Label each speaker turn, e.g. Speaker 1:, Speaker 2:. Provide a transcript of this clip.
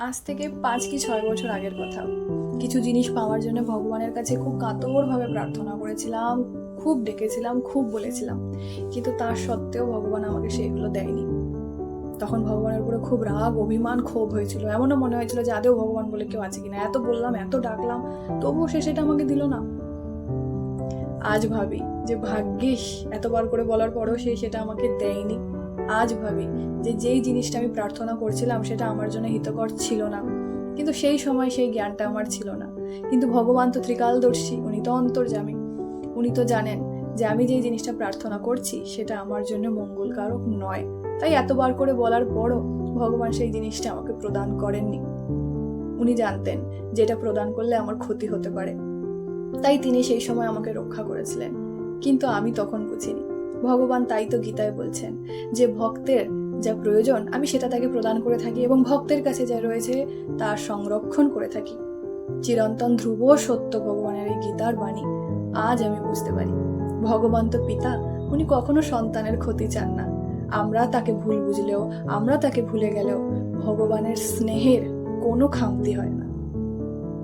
Speaker 1: আজ থেকে 5 কি 6 বছর আগের কথা। কিছু জিনিস পাওয়ার জন্য ভগবানের কাছে খুব কাতরভাবে প্রার্থনা করেছিলাম, খুব ডেকেছিলাম, খুব বলেছিলাম, কিন্তু তার সত্ত্বেও ভগবান আমাকে সেগুলো দেয়নি। তখন ভগবানের উপরে খুব রাগ, অভিমান, ক্ষোভ হয়েছিল। এমনও মনে হয়েছিল যে আদেও ভগবান বলে কেউ আছে কিনা। এত বললাম, এত ডাকলাম, তবুও সে সেটা আমাকে দিল না। আজ ভাবি যে ভাগ্যিস এতবার করে বলার পরেও সে সেটা আমাকে দেয়নি। আজ ভাবি যে যেই জিনিসটা আমি প্রার্থনা করছিলাম সেটা আমার জন্য হিতকর ছিল না, কিন্তু সেই সময় সেই জ্ঞানটা আমার ছিল না। কিন্তু ভগবান তো ত্রিকালদর্শী, উনি তো অন্তর্যামী, উনি তো জানেন যে আমি যেই জিনিসটা প্রার্থনা করছি সেটা আমার জন্য মঙ্গলকারক নয়। তাই এতবার করে বলার পরও ভগবান সেই জিনিসটা আমাকে প্রদান করেননি। উনি জানতেন যে এটা প্রদান করলে আমার ক্ষতি হতে পারে, তাই তিনি সেই সময় আমাকে রক্ষা করেছিলেন। কিন্তু আমি তখন বুঝিনি। ভগবান তাই তো গীতায় বলছেন যে ভক্তের যা প্রয়োজন আমি সেটা তাকে প্রদান করে থাকি, এবং ভক্তের কাছে যা রয়েছে তার সংরক্ষণ করে থাকি। চিরন্তন ধ্রুব সত্য ভগবানের এই গীতার বাণী আজ আমি বুঝতে পারি। ভগবান তো পিতা, উনি কখনো সন্তানের ক্ষতি চান না। আমরা তাকে ভুল বুঝলেও, আমরা তাকে ভুলে গেলেও ভগবানের স্নেহের কোনো খামতি হয় না।